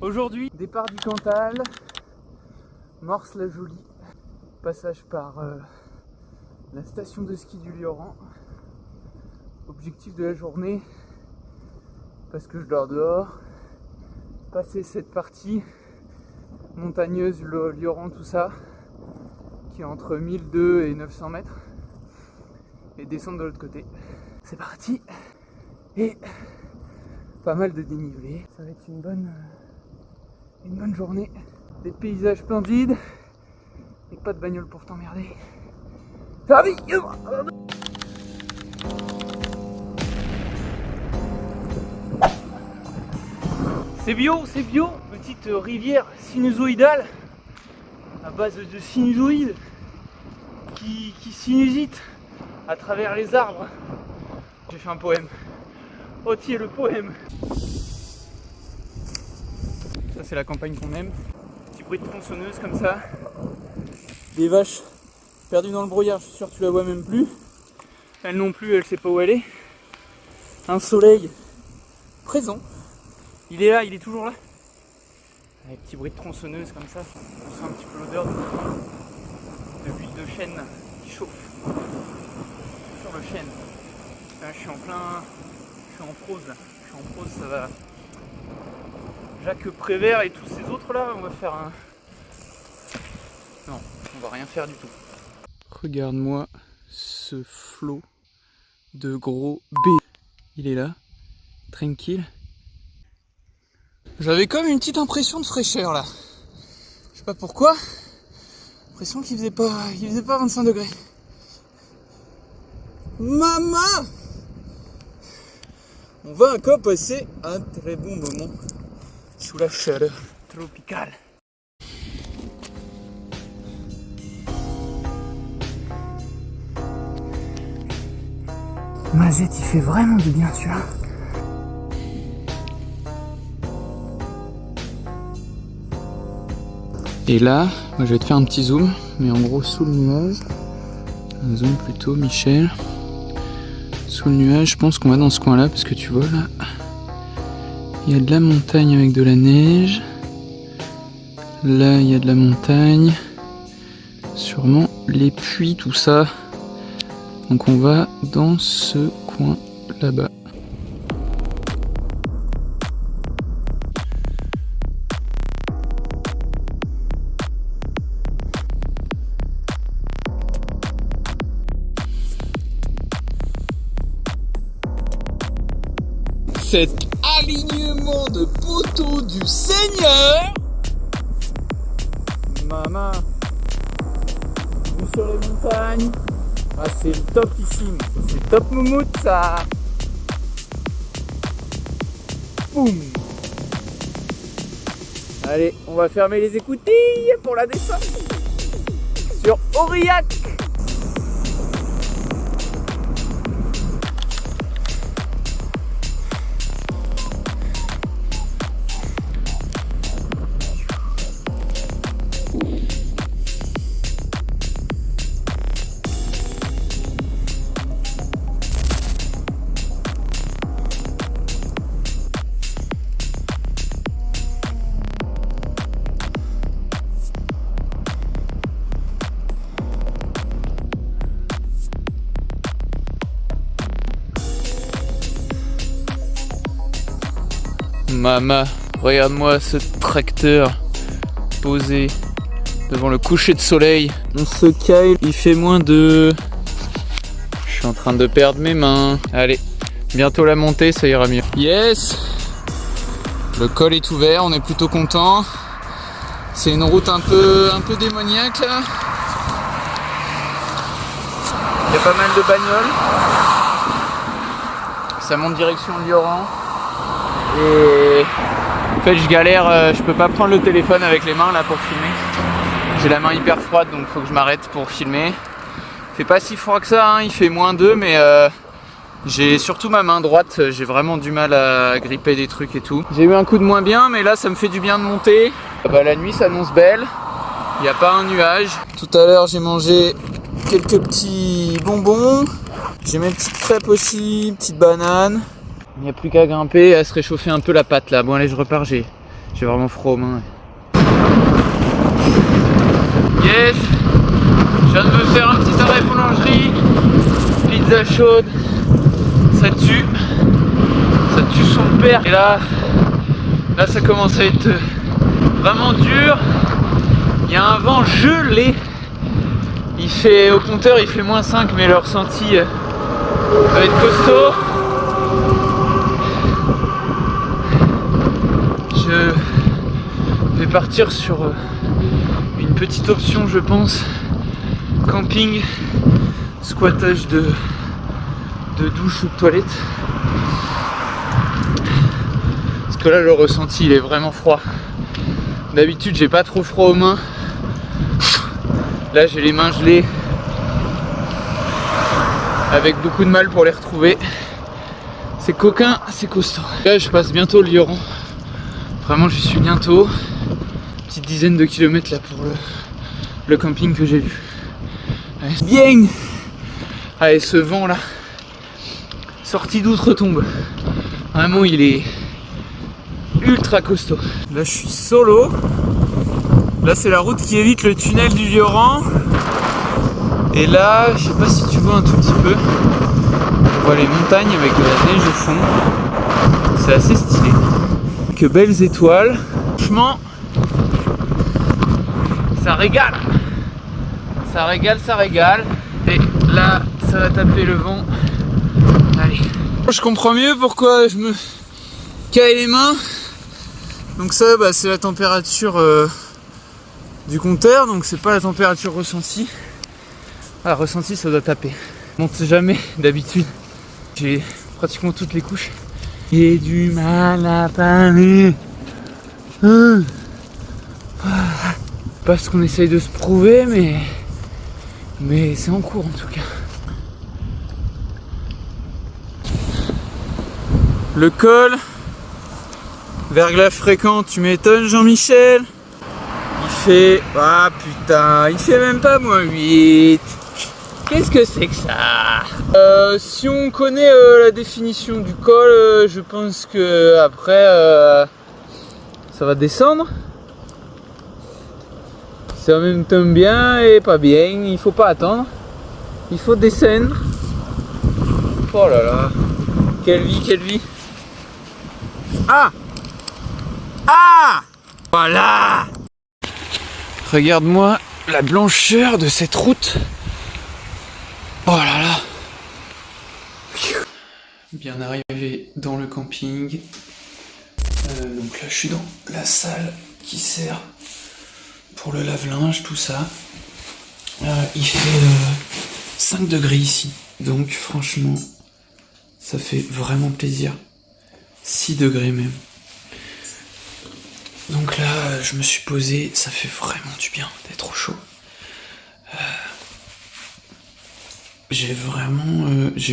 Aujourd'hui, départ du Cantal, Morse-la-Jolie, passage par la station de ski du Lioran. Objectif de la journée, parce que je dors dehors, passer cette partie montagneuse, le Lioran, tout ça, qui est entre 1002 et 900 mètres, et descendre de l'autre côté. C'est parti, et pas mal de dénivelé. Ça va être une bonne journée, des paysages splendides et pas de bagnole pour t'emmerder. C'est bio, petite rivière sinusoïdale à base de sinusoïdes qui sinusite à travers les arbres. J'ai fait un poème. Oh tiens, le poème. Ça c'est la campagne qu'on aime. Petit bruit de tronçonneuse comme ça. Des vaches perdues dans le brouillard, je suis sûr que tu la vois même plus. Elle non plus, elle sait pas où elle est. Un soleil présent. Il est là, il est toujours là. Avec petit bruit de tronçonneuse comme ça. On sent un petit peu l'odeur de l'huile de chêne qui chauffe sur le chêne. Là, je suis en prose là. Je suis en prose, ça va. Jacques Prévert et tous ces autres là, on va faire un... Non, on va rien faire du tout. Regarde-moi ce flot de gros B. Il est là, tranquille. J'avais comme une petite impression de fraîcheur là. Je sais pas pourquoi. L'impression qu'il faisait pas 25 degrés. Maman! On va encore passer un très bon moment sous la chaleur tropicale. Mazette, il fait vraiment du bien celui-là. Et là, moi je vais te faire un petit zoom, mais en gros sous le nuage. Un zoom plutôt, Michel. Sous le nuage, je pense qu'on va dans ce coin-là, parce que tu vois là, il y a de la montagne avec de la neige. Là, il y a de la montagne. Sûrement les puits, tout ça. Donc on va dans ce coin là-bas. Cet alignement de poteaux du Seigneur. Maman, vue sur les montagnes. Ah, c'est le topissime, c'est top moumoute ça. Boum. Allez, on va fermer les écoutilles pour la descente sur Aurillac. Maman, regarde-moi ce tracteur posé devant le coucher de soleil. On se caille, il fait moins de... Je suis en train de perdre mes mains. Allez, bientôt la montée, ça ira mieux. Yes! Le col est ouvert, on est plutôt content. C'est une route un peu démoniaque là. Il y a pas mal de bagnoles. Ça monte direction Lioran. Et en fait je galère, je peux pas prendre le téléphone avec les mains là pour filmer. J'ai la main hyper froide donc faut que je m'arrête pour filmer. Il fait pas si froid que ça, hein, il fait -2 mais j'ai surtout ma main droite, j'ai vraiment du mal à gripper des trucs et tout. J'ai eu un coup de moins bien mais là ça me fait du bien de monter. Bah, la nuit s'annonce belle, il n'y a pas un nuage. Tout à l'heure j'ai mangé quelques petits bonbons. J'ai mes petites crêpes aussi, petites bananes. Il n'y a plus qu'à grimper et à se réchauffer un peu la pâte là. Bon allez, je repars, j'ai J'ai vraiment froid aux mains. Yes! Je viens de me faire un petit arrêt boulangerie. Pizza chaude. Ça tue son père. Et là ça commence à être vraiment dur. Il y a un vent gelé. Il fait, au compteur il fait -5, mais le ressenti va être costaud. Je vais partir sur une petite option, je pense. Camping, squattage de douche ou de toilette. Parce que là le ressenti il est vraiment froid. D'habitude j'ai pas trop froid aux mains. Là j'ai les mains gelées. Avec beaucoup de mal pour les retrouver. C'est coquin, c'est costaud. Là je passe bientôt le Lioran. Vraiment j'y suis bientôt. Petite dizaine de kilomètres là pour le camping que j'ai vu. Allez, bien. Allez, ce vent là, sorti d'outre-tombe. Vraiment il est ultra costaud. Là je suis solo. Là c'est la route qui évite le tunnel du Lioran. Et là, je sais pas si tu vois un tout petit peu. On voit les montagnes avec de la neige au fond. C'est assez stylé. Que belles étoiles. Franchement, ça régale. Ça régale, ça régale. Et là, ça va taper le vent. Allez. Je comprends mieux pourquoi je me caille les mains. Donc ça, c'est la température du compteur. Donc c'est pas la température ressentie. Ah, ressenti, ça doit taper. On ne sait jamais, d'habitude. J'ai pratiquement toutes les couches. J'ai du mal à parler. Pas ce qu'on essaye de se prouver, mais c'est en cours en tout cas. Le col, verglas fréquent, tu m'étonnes Jean-Michel. Il fait... Ah putain, il fait même pas -8. Qu'est-ce que c'est que ça? Si on connaît la définition du col, je pense que après ça va descendre. C'est en même temps bien et pas bien, il faut pas attendre. Il faut descendre. Oh là là. Quelle vie, quelle vie. Ah! Ah! Voilà! Regarde-moi la blancheur de cette route. Oh là là. Bien arrivé dans le camping. Donc là je suis dans la salle qui sert pour le lave-linge, tout ça. Il fait 5 degrés ici. Donc franchement, ça fait vraiment plaisir. 6 degrés même. Donc là, je me suis posé, ça fait vraiment du bien d'être au chaud. J'ai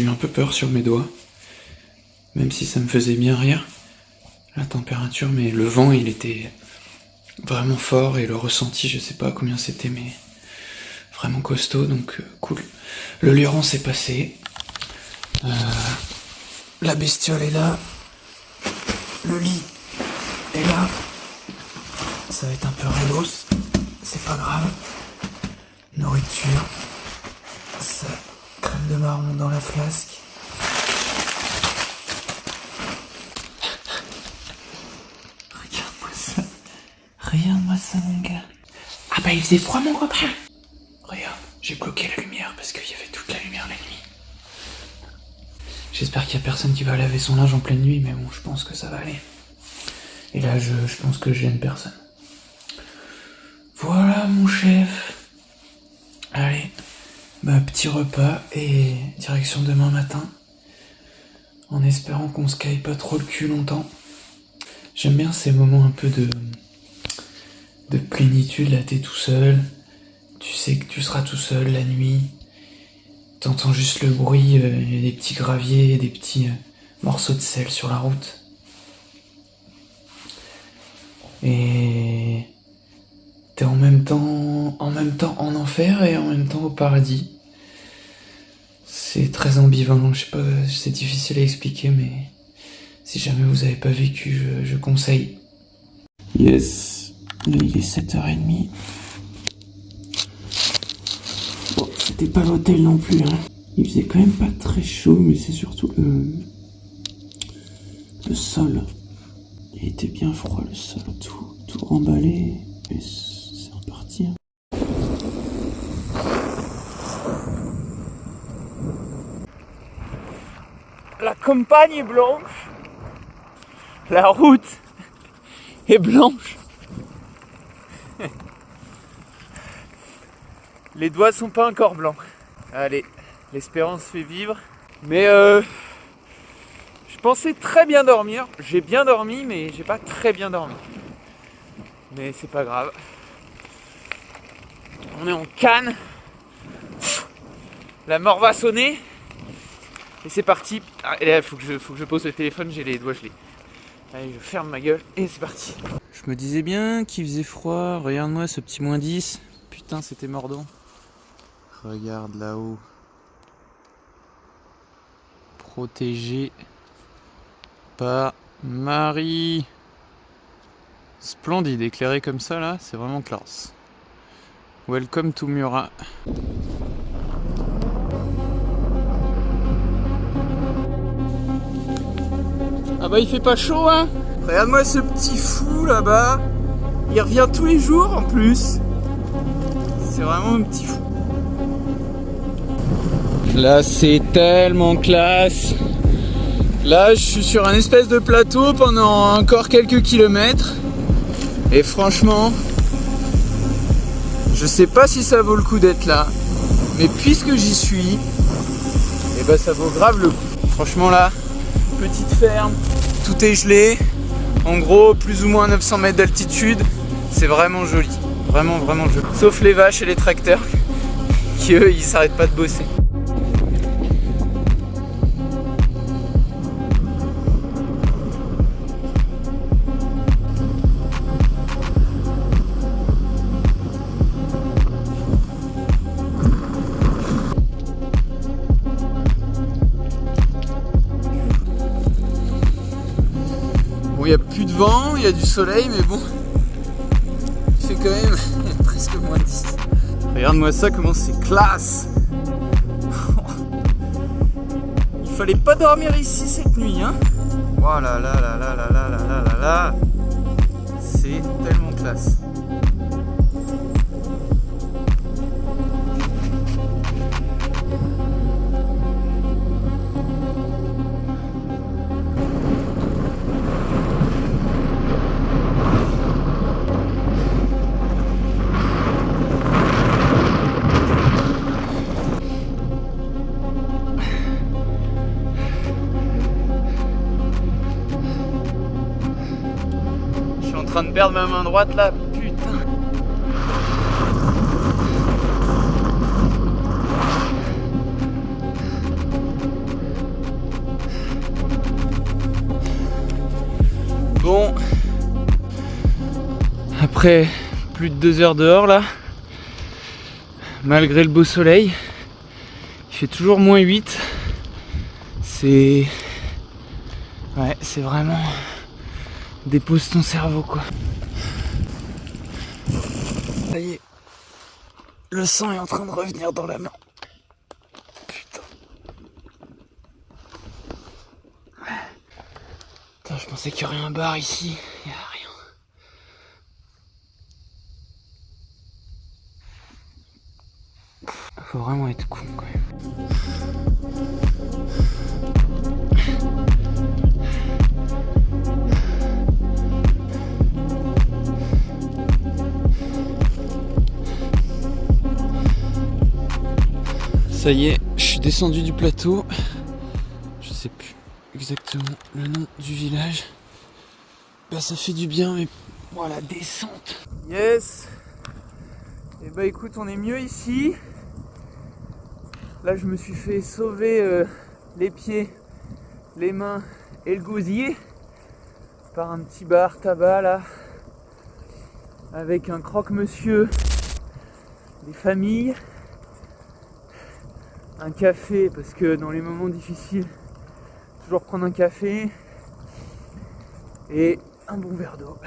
eu un peu peur sur mes doigts, même si ça me faisait bien rire, la température, mais le vent il était vraiment fort et le ressenti, je sais pas combien c'était, mais vraiment costaud, donc cool. Le Lioran s'est passé, la bestiole est là, le lit est là, ça va être un peu raidos, c'est pas grave, nourriture, ça... Crème de marron dans la flasque. Regarde-moi ça. Regarde-moi ça mon gars. Ah bah il faisait froid mon copain. Regarde, j'ai bloqué la lumière parce qu'il y avait toute la lumière la nuit. J'espère qu'il y a personne qui va laver son linge en pleine nuit, mais bon je pense que ça va aller. Et là je pense que je gêne personne. Voilà mon chef. Allez. Petit repas et direction demain matin, en espérant qu'on se caille pas trop le cul longtemps. J'aime bien ces moments un peu de plénitude, là t'es tout seul, tu sais que tu seras tout seul la nuit, t'entends juste le bruit des petits graviers et des petits morceaux de sel sur la route. Et t'es en même temps en enfer et en même temps au paradis. C'est très ambivalent, je sais pas, c'est difficile à expliquer, mais si jamais vous avez pas vécu, je conseille. Yes, là il est 7h30. Bon, c'était pas l'hôtel non plus, hein. Il faisait quand même pas très chaud, mais c'est surtout le sol. Il était bien froid le sol, tout remballé, et c'est reparti. Hein. La campagne est blanche, la route est blanche. Les doigts sont pas encore blancs. Allez, l'espérance fait vivre. Mais je pensais très bien dormir. J'ai bien dormi, mais j'ai pas très bien dormi. Mais c'est pas grave. On est en Cannes. La mort va sonner. Et c'est parti. Ah, et là, faut que je pose le téléphone, j'ai les doigts gelés. Allez, je ferme ma gueule et c'est parti. Je me disais bien qu'il faisait froid. Regarde-moi ce petit -10. Putain, c'était mordant. Regarde là-haut. Protégé par Marie. Splendide, éclairé comme ça là, c'est vraiment classe. Welcome to Murat. Ah bah il fait pas chaud hein. Regarde-moi ce petit fou là-bas. Il revient tous les jours en plus. C'est vraiment un petit fou. Là c'est tellement classe. Là je suis sur un espèce de plateau pendant encore quelques kilomètres. Et franchement, je sais pas si ça vaut le coup d'être là. Mais puisque j'y suis, et bah ça vaut grave le coup. Franchement là, petite ferme, tout est gelé. En gros, plus ou moins 900 mètres d'altitude. C'est vraiment joli. Vraiment, vraiment joli. Sauf les vaches et les tracteurs qui eux, ils s'arrêtent pas de bosser. Bon, il n'y a plus de vent, il y a du soleil, mais bon, il fait quand même presque -10. Regarde-moi ça, comment c'est classe. Il fallait pas dormir ici cette nuit, hein. Oh là là là là là là là là là là. C'est tellement classe. Je suis en train de perdre ma main droite là, putain. Bon, après plus de 2 heures dehors là, malgré le beau soleil, il fait toujours -8. C'est... Ouais, c'est vraiment... Dépose ton cerveau quoi. Ça y est, le sang est en train de revenir dans la main. Putain. Putain, je pensais qu'il y aurait un bar ici, il n'y a rien. Faut vraiment être con quand même. Ça y est, je suis descendu du plateau. Je sais plus exactement le nom du village. Bah ça fait du bien, mais voilà, descente. Yes. Et bah écoute, on est mieux ici. Là je me suis fait sauver les pieds, les mains et le gosier par un petit bar tabac là, avec un croque-monsieur, des familles. Un café, parce que dans les moments difficiles, toujours prendre un café et un bon verre d'eau.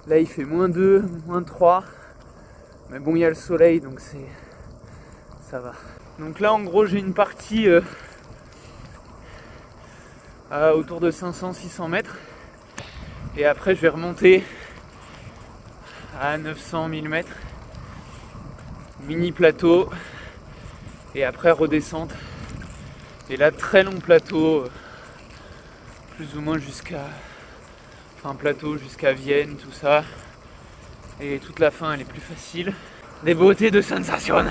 Là il fait -2, -3. Mais bon, il y a le soleil, donc ça va. Donc là, en gros, j'ai une partie autour de 500-600 mètres. Et après, je vais remonter à 900-1000 mètres. Mini plateau. Et après, redescente. Et là, très long plateau. Plus ou moins jusqu'à... Enfin, plateau jusqu'à Vienne, tout ça. Et toute la fin, elle est plus facile. Des beautés de sensation.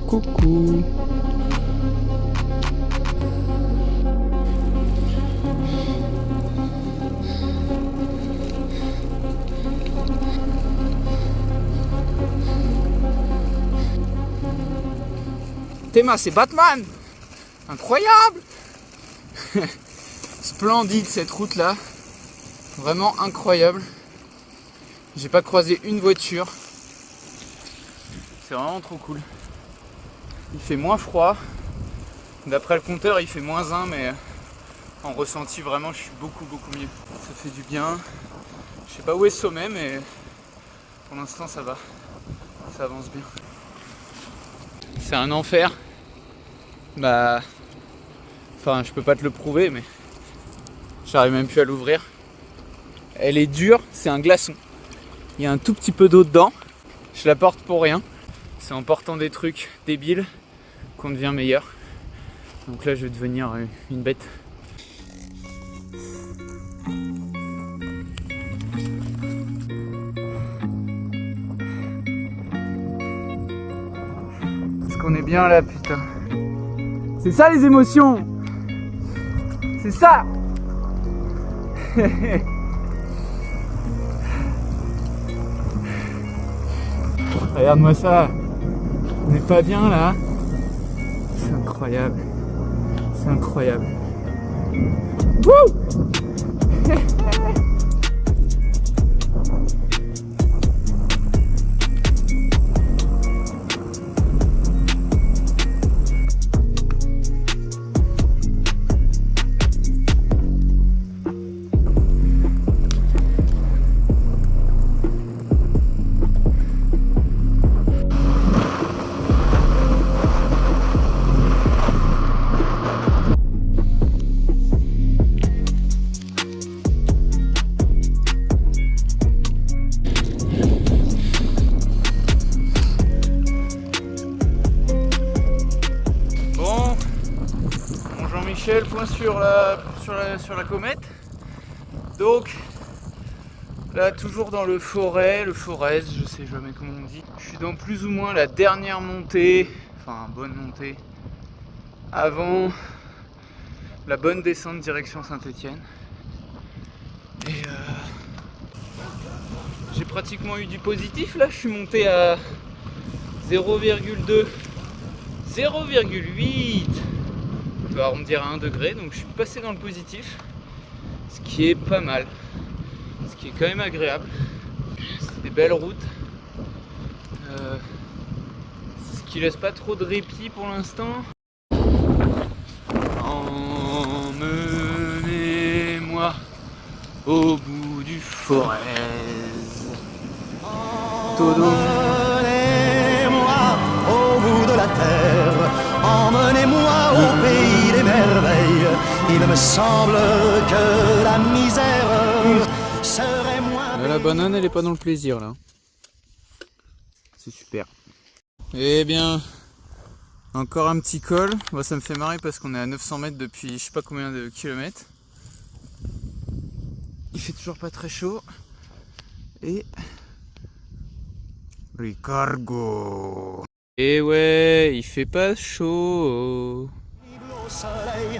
Coucou. Théma, c'est Batman! Incroyable! Splendide cette route là. Vraiment incroyable. J'ai pas croisé une voiture. C'est vraiment trop cool. Il fait moins froid. D'après le compteur, il fait -1, mais en ressenti, vraiment, je suis beaucoup mieux. Ça fait du bien. Je sais pas où est le sommet, mais pour l'instant, ça va. Ça avance bien. C'est un enfer. Bah... Enfin, je peux pas te le prouver, mais j'arrive même plus à l'ouvrir. Elle est dure, c'est un glaçon. Il y a un tout petit peu d'eau dedans. Je la porte pour rien. C'est en portant des trucs débiles qu'on devient meilleur. Donc là, je vais devenir une bête. Est-ce qu'on est bien là, putain? C'est ça les émotions! C'est ça! Regarde-moi ça! On n'est pas bien là? C'est incroyable. C'est incroyable. Wouh! Point sur la comète. Donc là, toujours dans le forêt, je sais jamais comment on dit. Je suis dans plus ou moins la dernière montée, enfin bonne montée, avant la bonne descente direction Saint-Étienne. Et j'ai pratiquement eu du positif là. Je suis monté à 0,2, 0,8. On va arrondir à 1 degré, donc je suis passé dans le positif, ce qui est pas mal, ce qui est quand même agréable. C'est des belles routes, ce qui laisse pas trop de répit pour l'instant. Emmenez-moi au bout du forez. Emmenez-moi au bout de la terre, emmenez-moi au pays des merveilles. Il me semble que la misère serait moins... La banane, elle est pas dans le plaisir là. C'est super. Eh bien, encore un petit col. Moi, ça me fait marrer parce qu'on est à 900 mètres depuis je sais pas combien de kilomètres. Il fait toujours pas très chaud. Et... Ricargo. Et ouais, il fait pas chaud. Au soleil,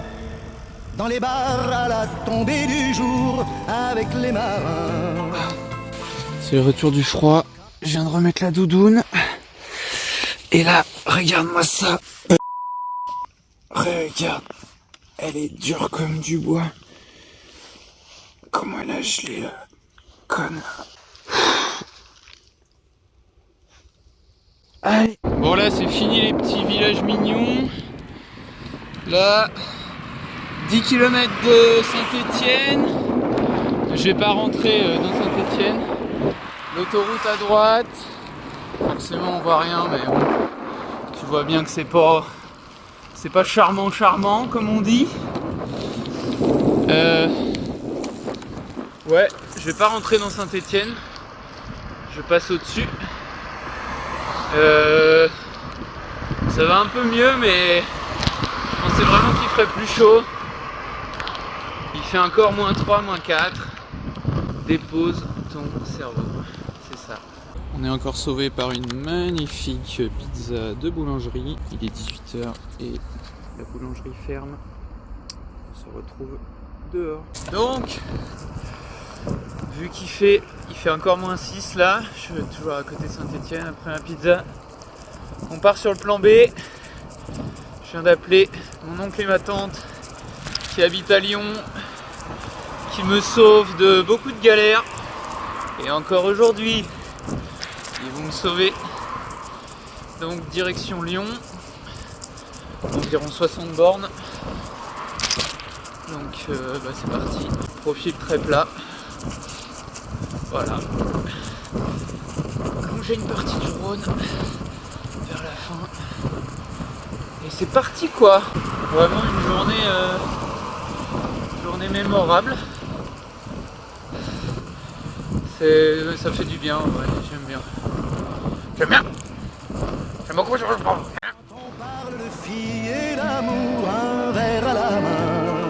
dans les bars à la tombée du jour, avec les marins. C'est le retour du froid. je viens de remettre la doudoune. Et là, regarde-moi ça. Regarde, elle est dure comme du bois. Comment elle a gelé la conne. Allez. Bon là c'est fini les petits villages mignons. Là, 10 km de Saint-Étienne. Je vais pas rentrer dans Saint-Étienne. L'autoroute à droite. Forcément on voit rien mais bon. Tu vois bien que c'est pas charmant comme on dit. Ouais, je vais pas rentrer dans Saint-Étienne. Je passe au-dessus. Ça va un peu mieux mais je pensais vraiment qu'il ferait plus chaud. Il fait encore -3, -4. Dépose ton cerveau, c'est ça. On est encore sauvé par une magnifique pizza de boulangerie. Il est 18h et la boulangerie ferme. On se retrouve dehors. Donc, vu qu'il fait encore -6 là, je suis toujours à côté de Saint-Étienne après ma pizza. On part sur le plan B. Je viens d'appeler mon oncle et ma tante qui habitent à Lyon, qui me sauvent de beaucoup de galères. Et encore aujourd'hui, ils vont me sauver. Donc direction Lyon, environ 60 bornes. Donc c'est parti. Profil très plat. Voilà. Longer une partie du Rhône vers la fin. Et c'est parti quoi. Vraiment une journée mémorable. Ça fait du bien, ouais, j'aime bien. J'aime beaucoup ce que je parle. On parle de filles et d'amour, un verre à la main.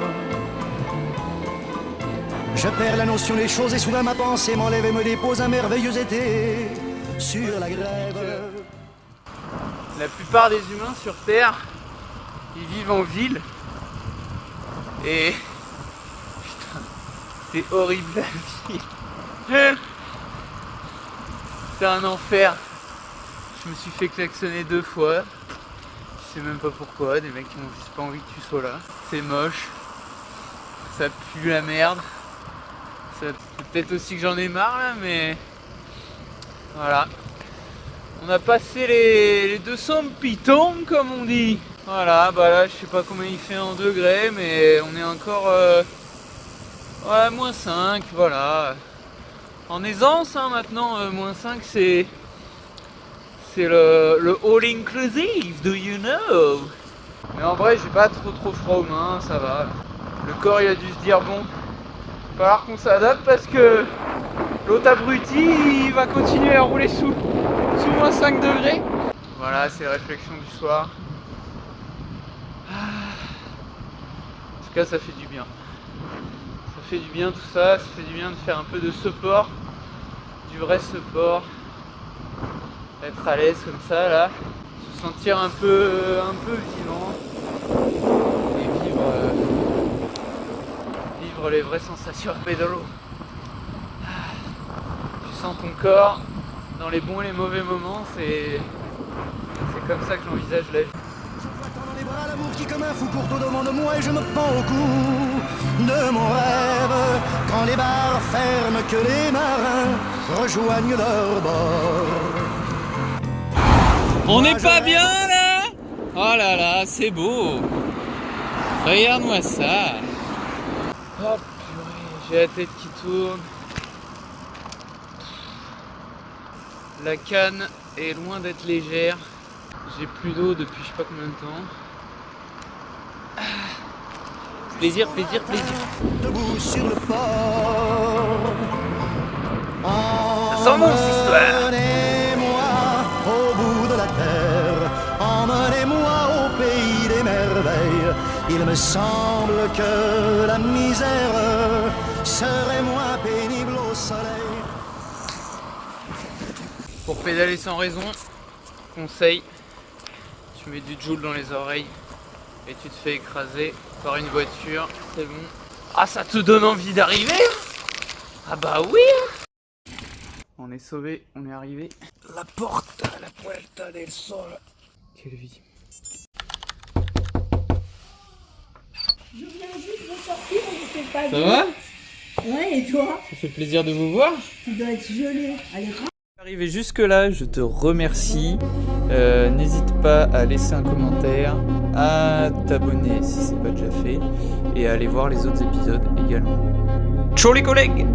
Je perds la notion des choses et soudain ma pensée m'enlève et me dépose un merveilleux été sur la grève. La plupart des humains sur Terre, ils vivent en ville. Et putain, c'est horrible la ville. C'est un enfer. Je me suis fait klaxonner 2 fois. Je sais même pas pourquoi. Des mecs qui n'ont juste pas envie que tu sois là. C'est moche. Ça pue la merde. C'est peut-être aussi que j'en ai marre là, mais voilà. On a passé les 200 pitons comme on dit. Voilà, bah là je sais pas combien il fait en degrés, mais on est encore ouais, -5, voilà. En aisance hein, maintenant, -5 c'est le all inclusive, do you know? Mais en vrai j'ai pas trop froid aux mains, ça va. Le corps il a dû se dire bon, il va falloir qu'on s'adapte parce que l'autre abruti il va continuer à rouler sous -5 degrés. Voilà, c'est la réflexion du soir. En tout cas ça fait du bien. Ça fait du bien tout ça, ça fait du bien de faire un peu de sport, du vrai sport, être à l'aise comme ça là, se sentir un peu vivant et vivre les vraies sensations à pédalo. Tu sens ton corps dans les bons et les mauvais moments, c'est comme ça que j'envisage la vie. Dans les bras l'amour qui comme un fou court au-devant de moi et je me pends au cou de mon rêve quand les bars ferment que les marins rejoignent leur bord. On n'est pas bien là? Oh là là, c'est beau. Regarde-moi ça. Oh purée, j'ai la tête qui tourne. La canne est loin d'être légère. J'ai plus d'eau depuis je sais pas combien de temps. Plaisir. Debout sur le port. Ça sent bon cette histoire. Emmenez-moi au bout de la terre. Emmenez-moi au pays des merveilles. Il me semble que la misère serait moins pénible au soleil. Pour pédaler sans raison, conseil, tu mets du Joule dans les oreilles et tu te fais écraser par une voiture, c'est bon. Ah, ça te donne envie d'arriver? Ah bah oui. On on est sauvé, on est arrivé. La puerta del sol. Quelle vie. Je viens juste de sortir, on ne fait pas Ça va? Ouais, et toi? Ça fait plaisir de vous voir. Tu dois être gelé. Allez, Arrivé jusque là, je te remercie. N'hésite pas à laisser un commentaire, à t'abonner si c'est pas déjà fait, et à aller voir les autres épisodes également. Ciao les collègues!